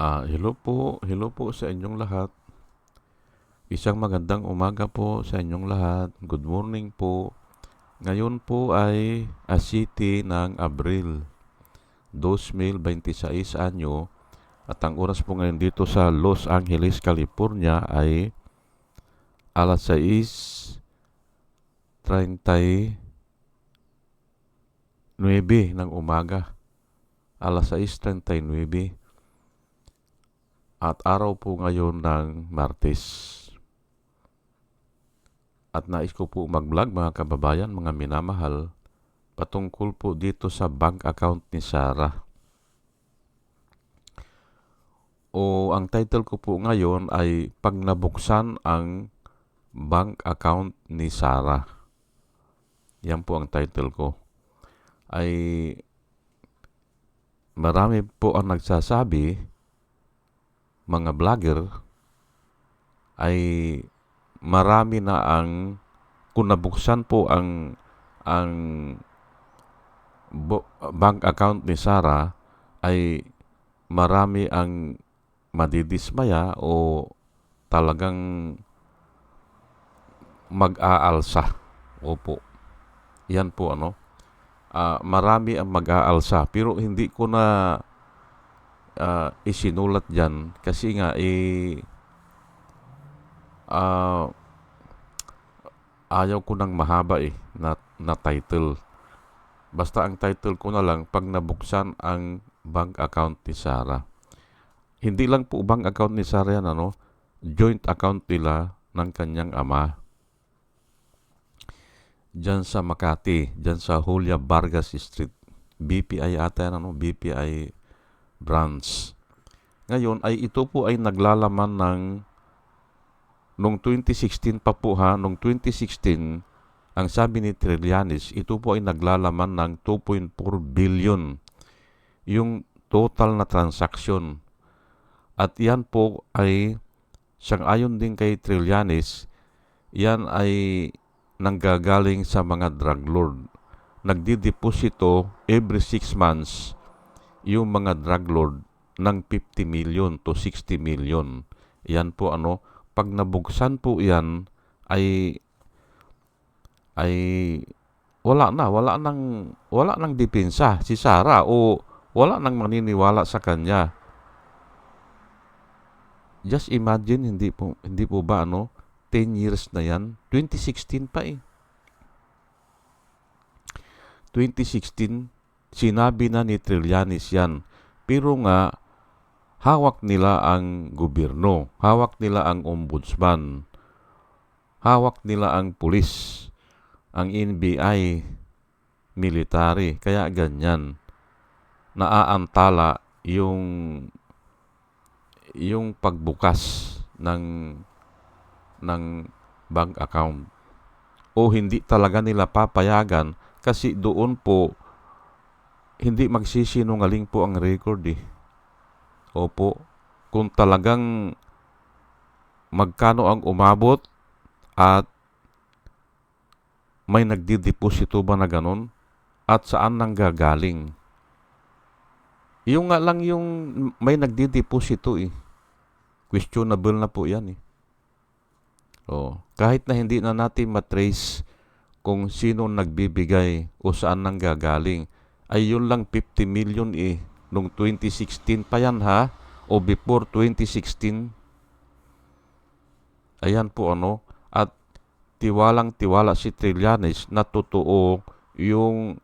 Hello po sa inyong lahat. Isang magandang umaga po sa inyong lahat. Good morning po. Ngayon po ay City ng Abril 2026 anyo at ang oras po ngayon dito sa Los Angeles, California ay alas 6:39 ng umaga. Alas 6:39 at araw po ngayon ng Martes. At nais ko po mag-vlog mga kababayan, mga minamahal, patungkol po dito sa bank account ni Sarah. Ang title ko po ngayon ay Pag Nabuksan ang Bank Account ni Sarah. Yan po ang title ko. Ay marami po ang nagsasabi, mga vlogger, ay marami na kung nabuksan po ang bank account ni Sarah, ay marami ang madidismaya o talagang mag-aalsa. Opo. Yan po marami ang mag-aalsa, pero hindi ko na isinulat dyan kasi nga ayaw ko ng mahaba na title. Basta ang title ko na lang, Pag Nabuksan ang Bank Account ni Sarah. Hindi lang po bank account ni Sarah yan, joint account nila ng kanyang ama. Diyan sa Makati, diyan sa Julia Vargas Street. BPI ata yan, BPI branch. Ngayon ay ito po ay naglalaman nung 2016 pa po noong 2016, ang sabi ni Trillanes, ito po ay naglalaman ng 2.4 billion yung total na transaction. At yan po ay, sang-ayon din kay Trillanes, yan ay nanggagaling sa mga drug lord. Nagdideposito every 6 months yung mga drug lord ng 50 million to 60 million. Yan po pag nabuksan po yan ay wala nang depensa si Sarah o wala nang maniniwala sa kanya. Just imagine, hindi po ba 10 years na yan? 2016 pa 2016 sinabi na ni Trillanes yan. Pero nga hawak nila ang gobyerno, hawak nila ang ombudsman, hawak nila ang pulis, ang NBI, military. Kaya ganyan, naaantala yung pagbukas ng bank account. O hindi talaga nila papayagan kasi doon po hindi magsisinungaling po ang record Opo, kung talagang magkano ang umabot at may nagdideposito ba na ganun at saan nanggagaling. Yung nga lang yung may nagdideposito questionable na po yan kahit na hindi na natin matrace kung sino nagbibigay o saan nanggagaling, ay yun lang 50 million nung 2016 pa yan o before 2016. Ayan po at tiwalang-tiwala si Trillanes na totoo yung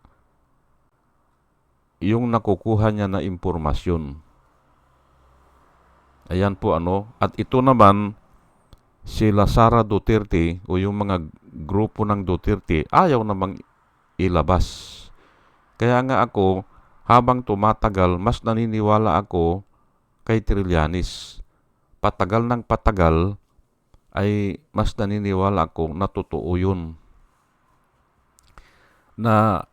nakukuha niya na impormasyon. Ayan po at ito naman sila Sara Duterte o yung mga grupo ng Duterte ayaw namang ilabas. Kaya nga ako, habang tumatagal, mas naniniwala ako kay Trillanes. Patagal ng patagal ay mas naniniwala ako na totoo yun, na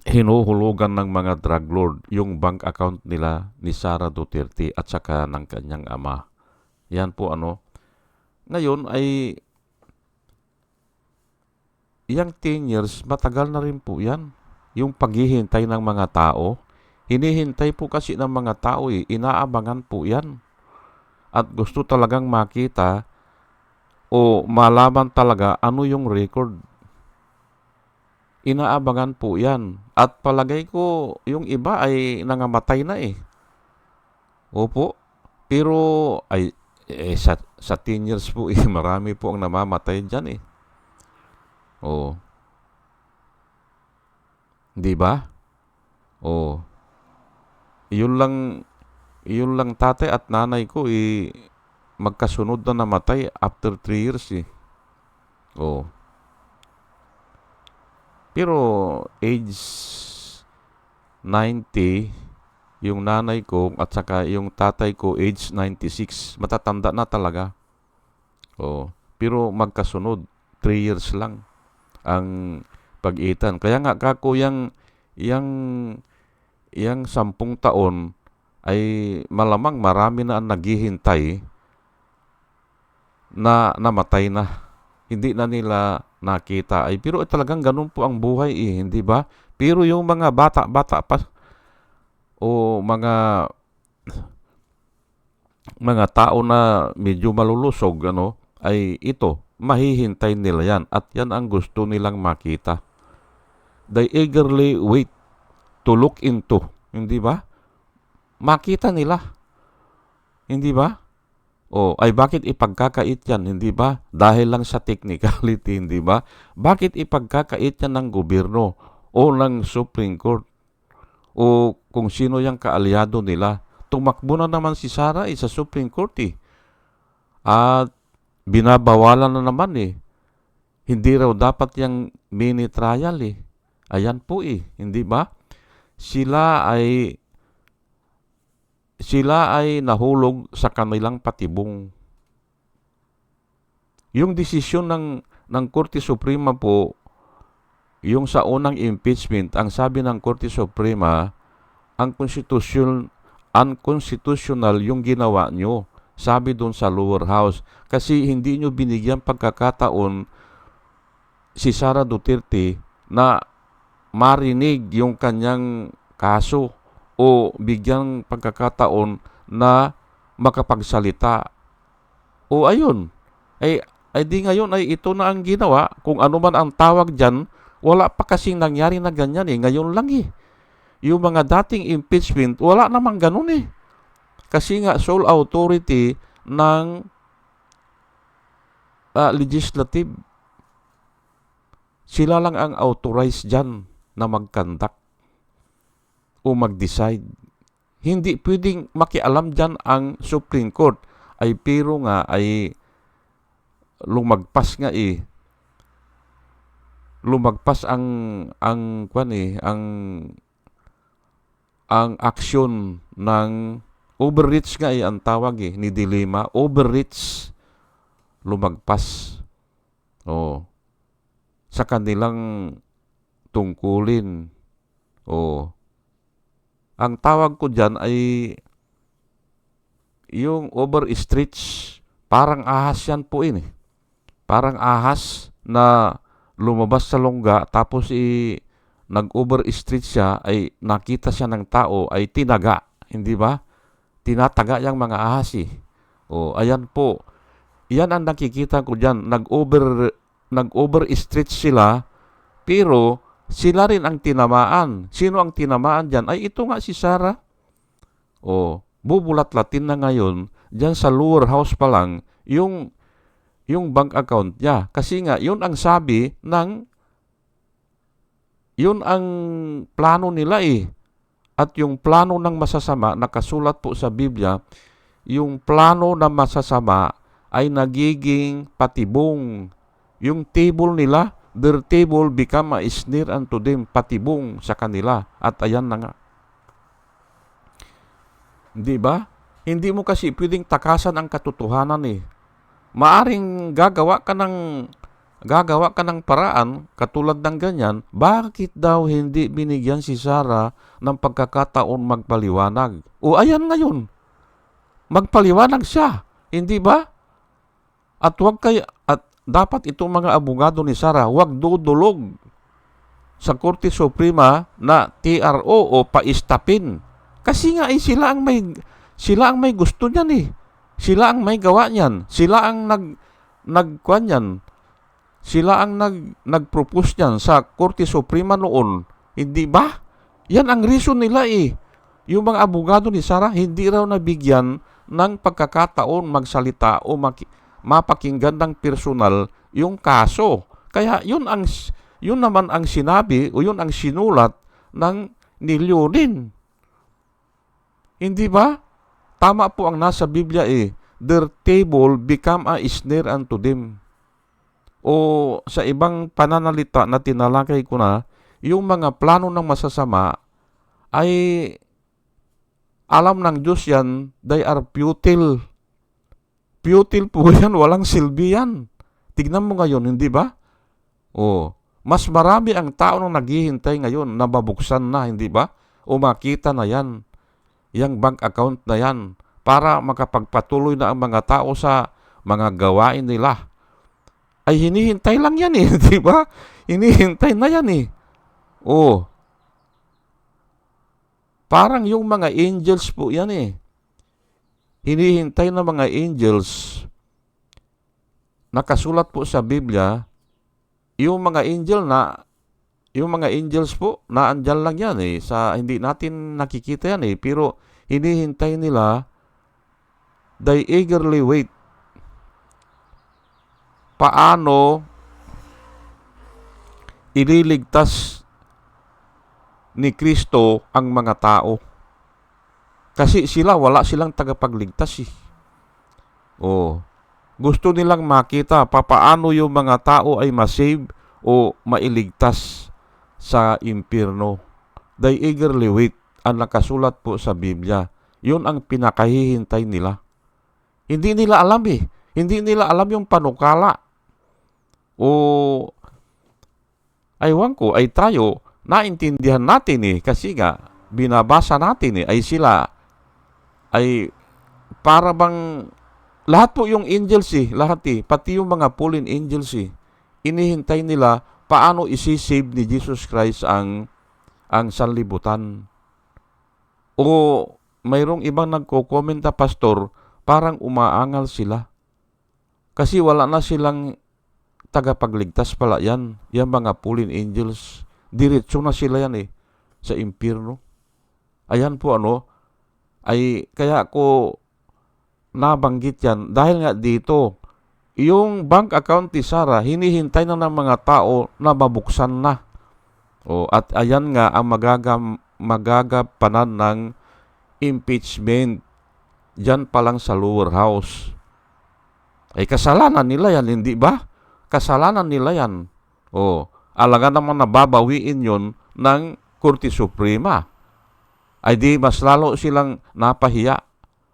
hinuhulugan ng mga drug lord yung bank account nila ni Sara Duterte at saka ng kanyang ama. Yan po Ngayon ay yung 10 years, matagal na rin po yan. Yung paghihintay ng mga tao, Hinihintay po kasi ng mga tao inaabangan po yan. At gusto talagang makita o malaman talaga ano yung record. Inaabangan po yan. At palagay ko yung iba ay nangamatay na Opo. Pero sa 10 years po marami po ang namamatay dyan Oh, di ba? Oh, yun lang tatay at nanay ko magkasunod na namatay after 3 years Oh. Pero age 90 yung nanay ko at saka yung tatay ko age 96. Matatanda na talaga. Oh. Pero magkasunod 3 years lang ang pag-itan. Kaya nga kako yang 10 taon ay malamang marami na ang naghihintay na namatay na. Hindi na nila nakita. Pero talagang ganun po ang buhay hindi ba? Pero yung mga bata-bata pa o mga tao na medyo malulusog ay ito, mahihintay nila yan at yan ang gusto nilang makita. They eagerly wait to look into, hindi ba? Makita nila, hindi ba? Ay bakit ipagkakait yan, hindi ba? Dahil lang sa technicality, hindi ba? Bakit ipagkakait yan ng gobyerno o ng Supreme Court o kung sino yung kaalyado nila? Tumakbo na naman si Sara sa Supreme Court at binabawalan na naman Hindi raw dapat yung mini trial Ayan po hindi ba? Sila ay nahulog sa kanilang patibong. Yung desisyon ng Korte Suprema po, yung sa unang impeachment, ang sabi ng Korte Suprema, unconstitutional yung ginawa nyo. Sabi doon sa lower house. Kasi hindi nyo binigyan pagkakataon si Sara Duterte na marinig yung kanyang kaso o bigyang pagkakataon na makapagsalita. O ayun, ay di ngayon ay ito na ang ginawa. Kung ano man ang tawag dyan, wala pa kasing nangyari na ganyan Ngayon lang Yung mga dating impeachment, wala namang ganun Kasi nga sole authority ng legislative. Sila lang ang authorized dyan na mag-conduct o mag-decide. Hindi pwedeng makialam dyan ang Supreme Court. Pero nga ay lumagpas nga lumagpas ang aksyon ng overreach nga ang tawag ni Dilema. Overreach, lumagpas sa kanilang tungkulin. Ang tawag ko dyan ay yung overstretch. Parang ahas yan po Parang ahas na lumabas sa longga tapos nag-overstretch siya ay nakita siya ng tao ay tinaga. Hindi ba? Tinataga yung mga ahas ayan po. Yan ang nakikita ko dyan. Nag-overstretch sila pero sila rin ang tinamaan. Sino ang tinamaan dyan? Ay ito nga si Sara. Bubulat-latin na ngayon dyan sa lower house pa lang yung bank account niya. Kasi nga, yun ang sabi yun ang plano nila At yung plano ng masasama, nakasulat po sa Biblia, yung plano ng masasama ay nagiging patibong. Yung table nila, their table become a snare unto them, patibong sa kanila. At ayan na nga. Di ba? Hindi mo kasi pwedeng takasan ang katotohanan Maaring gagawa ka ng paraan katulad ng ganyan. Bakit daw hindi binigyan si Sara ng pagkakataon magpaliwanag? Ayan ngayon. Magpaliwanag siya. Hindi ba? At dapat itong mga abogado ni Sara, huwag dudulog sa Korte Suprema na TRO o paistapin Kasi nga sila ang may gusto niyan eh. Sila ang may gawa niyan. Sila ang nagkuan niyan. Sila ang nagpropose niyan sa Korte Suprema noon. Hindi ba? Yan ang reason nila eh. Yung mga abogado ni Sarah hindi raw nabigyan ng pagkakataon magsalita o mapakinggan ng personal yung kaso. Kaya yun naman ang sinabi o yun ang sinulat ng ni Leonin. Hindi ba? Tama po ang nasa Biblia eh. Their table become a snare unto them. O sa ibang pananalita na tinalakay ko na, yung mga plano ng masasama ay alam ng Diyos yan, they are futile. Futile po yan, walang silbi yan. Tignan mo ngayon, hindi ba? Mas marami ang tao nang naghihintay ngayon na mabuksan na, hindi ba? O makita na yan, yung bank account na yan, para makapagpatuloy na ang mga tao sa mga gawain nila. Ay hinihintay lang yan eh, di ba? Hinihintay na yan eh. Parang yung mga angels po yan eh. Hinihintay na mga angels. Nakasulat po sa Biblia, yung mga angels po, naandyan lang yan eh. Hindi natin nakikita yan eh. Pero hinihintay nila, they eagerly wait. Paano ililigtas ni Kristo ang mga tao? Kasi wala silang tagapagligtas eh. Gusto nilang makita paano yung mga tao ay masave o mailigtas sa impyerno. They eagerly wait. Ang nakasulat po sa Biblia. Yun ang pinakahihintay nila. Hindi nila alam eh. Hindi nila alam yung panukala. Aywan ko, ay tayo, naintindihan natin eh. Kasi nga, binabasa natin eh. Ay sila, ay para bang, lahat po yung angels eh. Lahat eh. Pati yung mga fallen angels eh. Inihintay nila paano isi-save ni Jesus Christ ang sanlibutan. Mayroong ibang nagko-comment na pastor, parang umaangal sila. Kasi wala na silang tagapagligtas pala yan. Yan mga fallen angels. Diretso na sila yan eh. Sa impyerno. Ayan po ay kaya ko nabanggit yan. Dahil nga dito, yung bank account ni Sarah, hinihintay na ng mga tao na mabuksan na. At ayan nga ang magagapanan ng impeachment dyan pa lang sa lower house. Ay kasalanan nila yan, hindi ba? Kasalanan nila yan. Alangan naman nababawiin yon ng Korte Suprema. Ay di mas lalo silang napahiya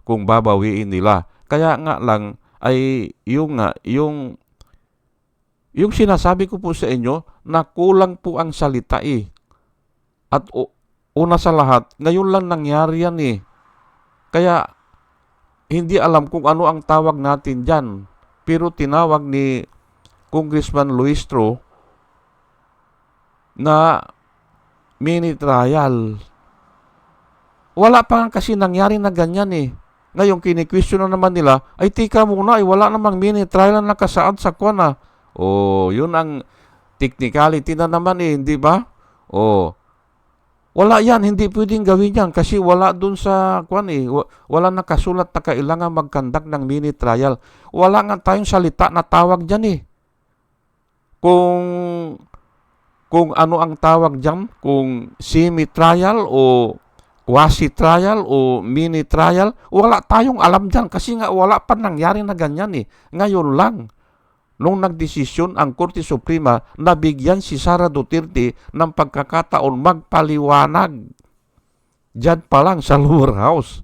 kung babawiin nila. Kaya nga lang ay yung sinasabi ko po sa inyo na kulang po ang salita eh. At una sa lahat, ngayon lang nangyari yan eh. Kaya hindi alam kung ano ang tawag natin dyan. Pero tinawag ni Congressman Luistro na mini trial. Wala pa nga kasi nangyari na ganyan eh. Ngayon, kini-question na naman nila, ay tika muna, wala namang mini trial na nakasaad sa kwan. Yun ang technicality na naman eh, hindi ba? Wala yan, hindi pwedeng gawin yan kasi wala dun sa kwan eh. Wala nakasulat na kailangan mag-conduct ng mini trial. Wala nga tayong salita na tawag dyan eh. Kung ano ang tawag dyan, kung semi-trial o quasi-trial o mini-trial, wala tayong alam dyan kasi nga wala pa nangyari na ganyan eh. Ngayon lang, nung nagdesisyon ang Korte Suprema na bigyan si Sara Duterte ng pagkakataon magpaliwanag dyan pa lang sa lower house,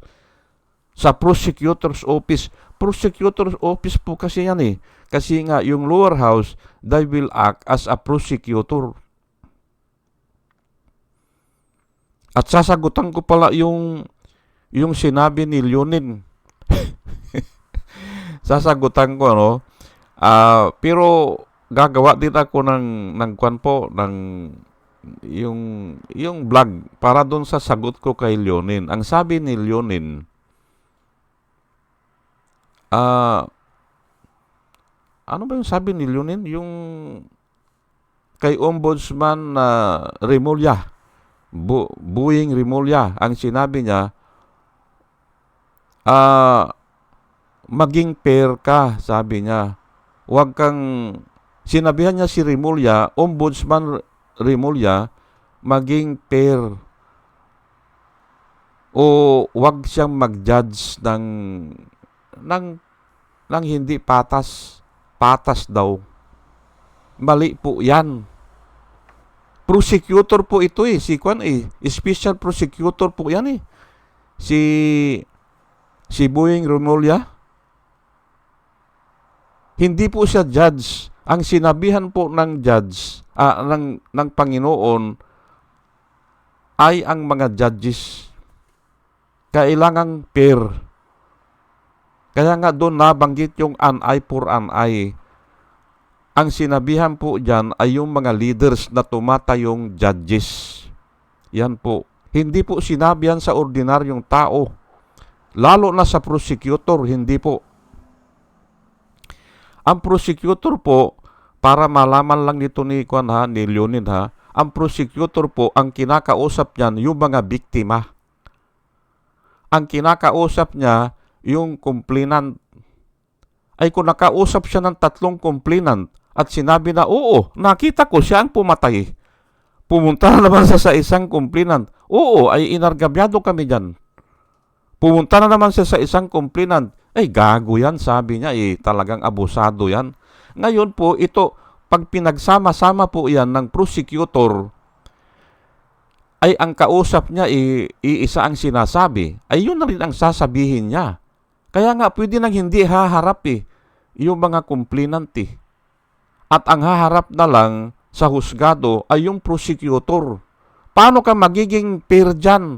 sa prosecutor's office. Prosecutor's office po kasi yan eh. Kasi nga yung lower house, they will act as a prosecutor. At sasagutan ko pala yung sinabi ni Leonin. Sasagutan ko pero gagawa din ako ng kwan po, ng yung vlog para doon sa sagot ko kay Leonin. Ang sabi ni Leonin, ano ba yung sabi ni Leonin? Yung kay Ombudsman na Remulla, Buing Remulla, ang sinabi niya, maging fair ka, sabi niya. Huwag kang, sinabihan niya si Remulla, Ombudsman Remulla, maging fair. O huwag siyang mag-judge ng hindi patas. Patas daw. Mali po yan. Prosecutor po ito eh. Si Kwan eh. Special prosecutor po yan eh. Si Buing Remulla. Hindi po siya judge. Ang sinabihan po ng judge, ng Panginoon, ay ang mga judges. Kailangang fair. Kaya nga doon nabanggit yung an eye for an eye. Ang sinabihan po dyan ay yung mga leaders na tumatayong judges. Yan po. Hindi po sinabihan sa ordinaryong tao. Lalo na sa prosecutor, hindi po. Ang prosecutor po, para malaman lang nito ni Leonin ha, ang prosecutor po, ang kinakausap niyan, yung mga biktima. Ang kinakausap niya, yung complainant. Ay kung nakausap siya ng 3 complainant at sinabi na, oo, nakita ko siya ang pumatay. Pumunta na naman sa isang complainant. Oo, ay inargabyado kami dyan. Pumunta na naman siya sa isang complainant. Ay, gago yan, sabi niya. Talagang abusado yan. Ngayon po, ito, pag pinagsama-sama po yan ng prosecutor, ay ang kausap niya, iisa ang sinasabi. Ay, yun na rin ang sasabihin niya. Kaya nga, pwede nang hindi haharap yung mga complainant At ang haharap na lang sa husgado ay yung prosecutor. Paano ka magiging fair dyan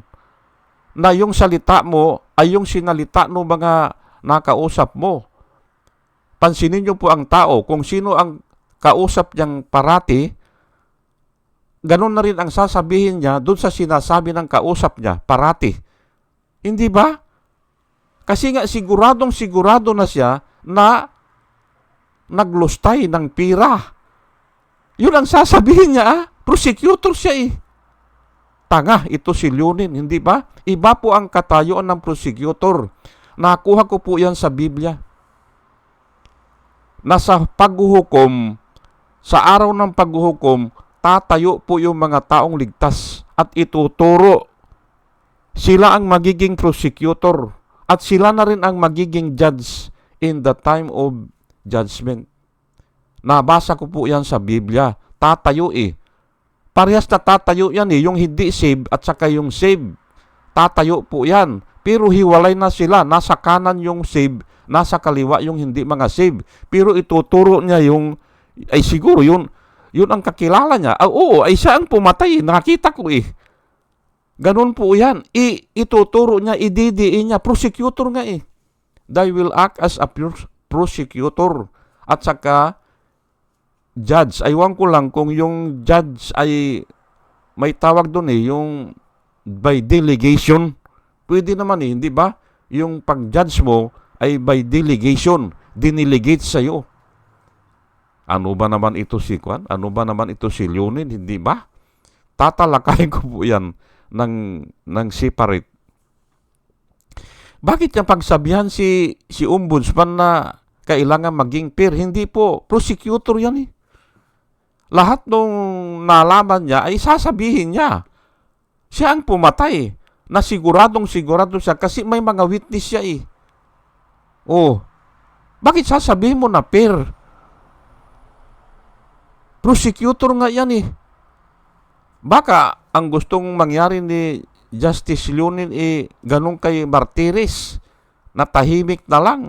na yung salita mo ay yung sinalita ng mga nakausap mo? Pansinin niyo po ang tao. Kung sino ang kausap niyang parati, ganun na rin ang sasabihin niya doon sa sinasabi ng kausap niya parati. Hindi ba? Kasi nga sigurado na siya na naglustay ng pira. Yun ang sasabihin niya, prosecutor siya Tanga, ito si Leonin, hindi ba? Iba po ang katayuan ng prosecutor. Nakuha ko po yan sa Biblia. Nasa paghuhukom, sa araw ng paghuhukom, tatayo po yung mga taong ligtas at ituturo. Sila ang magiging prosecutor. At sila na rin ang magiging judge in the time of judgment. Nabasa ko po yan sa Biblia. Tatayo Parehas na tatayo yan yung hindi save at saka yung save. Tatayo po yan. Pero hiwalay na sila. Nasa kanan yung save, nasa kaliwa yung hindi mga save. Pero ituturo niya ay siguro yun ang kakilala niya. Oo, ay siya ang pumatay. Nakita ko Ganun po yan. Ituturo niya, ididiin niya. Prosecutor nga They will act as a prosecutor. At saka, judge. Aywan ko lang kung yung judge ay may tawag doon yung by delegation. Pwede naman hindi ba? Yung pag-judge mo ay by delegation. Dinilegate sa'yo. Ano ba naman ito si Kwan? Ano ba naman ito si Leonin? Hindi ba? Tatalakayin ko po yan ng separate. Bakit niya pagsabihan si Ombudsman na kailangan maging fair? Hindi po. Prosecutor yan Lahat nung nalaman niya ay sasabihin niya. Siya ang pumatay. Na sigurado siya kasi may mga witness siya bakit sasabihin mo na fair? Prosecutor nga yan Baka ang gustong mangyari ni Justice Leonin ganun kay Martires na tahimik na lang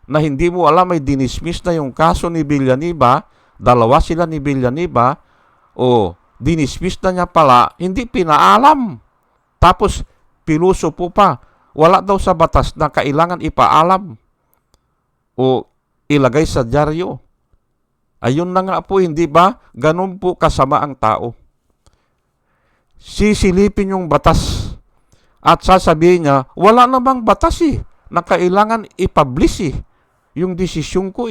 na hindi mo alam ay dinismiss na yung kaso ni Villanueva, 2 sila ni Villanueva, dinismiss na niya pala, hindi pinaalam. Tapos piluso po pa, wala daw sa batas na kailangan ipaalam o ilagay sa dyaryo. Ayun na nga po, hindi ba? Ganun po kasama ang tao. sisilipin yung batas at sasabihin niya, wala namang batas na kailangan i-publish yung desisyon ko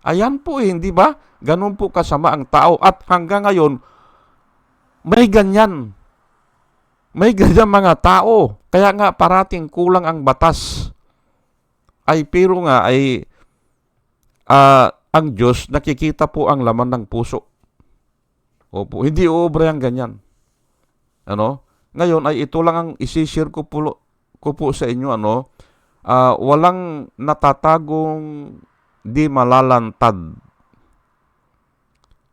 Ayan po hindi ba? Ganun po kasama ang tao at hanggang ngayon, may ganyan. May ganyan mga tao. Kaya nga parating kulang ang batas. Pero nga ang Diyos nakikita po ang laman ng puso. Opo, hindi uubra yung ganyan. Ngayon ito lang ang isishare ko po sa inyo, walang natatagong di malalantad.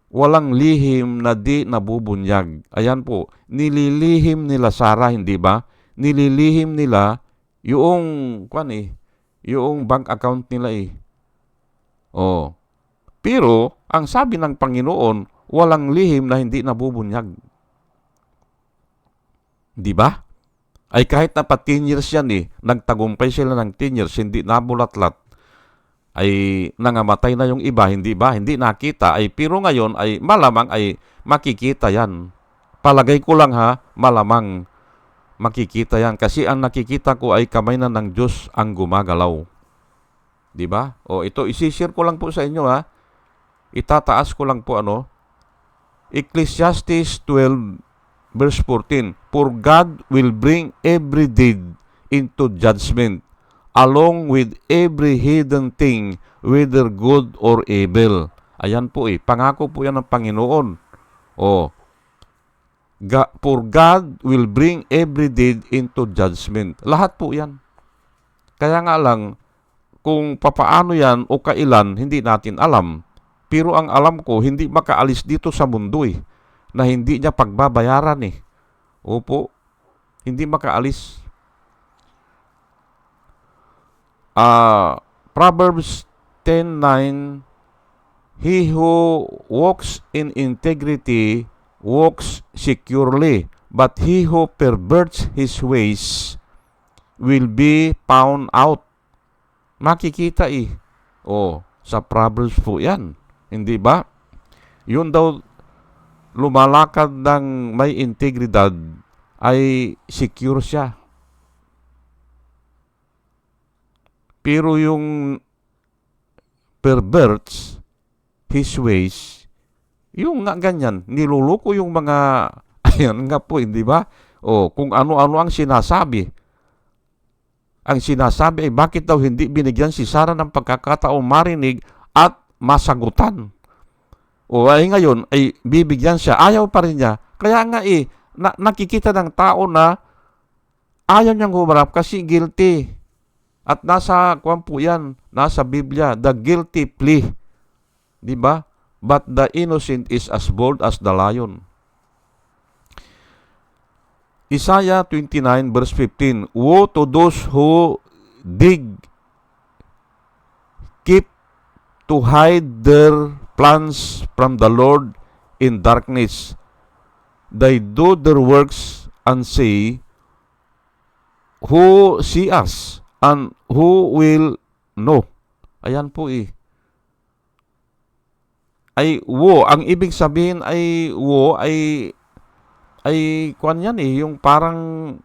Walang lihim na di nabubunyag. Ayan po, nililihim nila Sarah, hindi ba? Nililihim nila yung yung bank account nila Pero ang sabi ng Panginoon, walang lihim na hindi nabubunyag. Di ba? Kahit na pa 10 years yan nagtagumpay sila ng 10 years, hindi nabulatlat, nangamatay na yung iba, hindi ba? Hindi nakita, pero ngayon malamang makikita yan. Palagay ko lang malamang makikita yan. Kasi ang nakikita ko kamay na ng Diyos ang gumagalaw. Di ba? Ito, isishare ko lang po sa inyo Itataas ko lang po Ecclesiastes 12 verse 14. For God will bring every deed into judgment, along with every hidden thing, whether good or evil. Ayan po pangako po yan ng Panginoon. For God will bring every deed into judgment. Lahat po yan. Kaya nga lang, kung papaano yan o kailan, hindi natin alam. Pero ang alam ko, hindi makaalis dito sa mundo na hindi niya pagbabayaran Opo, hindi makaalis. Proverbs 10:9, He who walks in integrity walks securely, but he who perverts his ways will be found out. Makikita sa Proverbs po yan. Hindi ba? Yun daw, lumalakad ng may integridad secure siya. Pero yung perverts his ways, yung nga ganyan, niluluko yung mga, ayan nga po, hindi ba? Kung ano-ano ang sinasabi. Ang sinasabi bakit daw hindi binigyan si Sarah ng pagkakataong marinig at masagutan. Ngayon bibigyan siya, ayaw pa rin niya. Kaya nga nakikita ng tao na ayaw niyang humarap kasi guilty. At nasa nasa Biblia, the guilty plea. Di ba? But the innocent is as bold as the lion. Isaiah 29 verse 15, Woe to those who keep to hide their plans from the Lord in darkness. They do their works and say, Who see us and who will know? Ayan po woe. Ang ibig sabihin woe kwan yan yung parang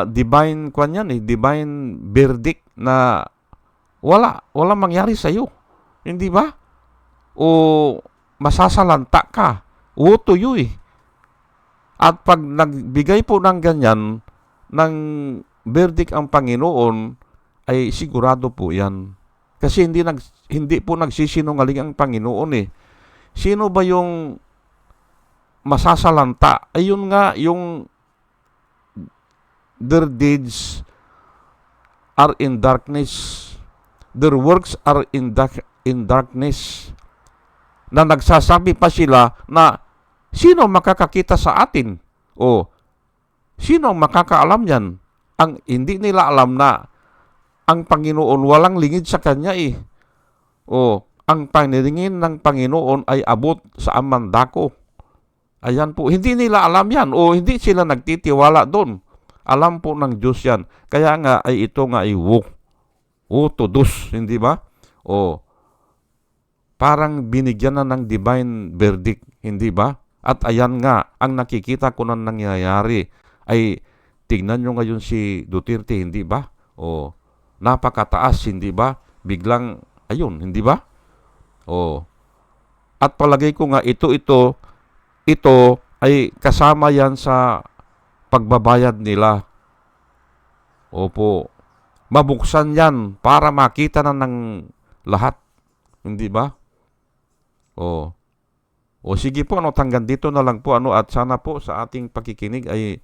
divine kwan yan divine verdict na wala mangyari sa iyo. Hindi ba? O masasalanta ka. Woe to you At pag nagbigay po ng ganyan ng verdict ang Panginoon, sigurado po yan. Kasi hindi po nagsisinungaling ang Panginoon Sino ba yung masasalanta? Ayun nga, yung their deeds are in darkness. Their works are in darkness. Na nagsasabi pa sila na sino makakakita sa atin? Sino makakaalam yan? Ang hindi nila alam na ang Panginoon walang lingid sa kanya ang panlingin ng Panginoon ay abot sa amandako. Ayan po, hindi nila alam yan hindi sila nagtitiwala doon. Alam po ng Diyos yan. Kaya nga ito nga woe to those, hindi ba? Parang binigyan na ng divine verdict, hindi ba? At ayan nga, ang nakikita ko na nangyayari ay tingnan nyo ngayon si Duterte, hindi ba? O, napakataas, hindi ba? Biglang, ayun, hindi ba? O, at palagay ko nga ito ay kasama yan sa pagbabayad nila. Opo, mabuksan yan para makita na ng lahat, hindi ba? O, o sige po, hanggang dito na lang po, at sana po sa ating pakikinig ay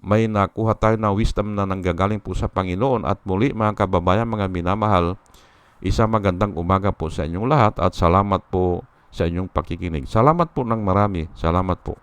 may nakuha tayo na wisdom na nanggagaling po sa Panginoon. At muli mga kababayan, mga minamahal, isang magandang umaga po sa inyong lahat at salamat po sa inyong pakikinig. Salamat po ng marami. Salamat po.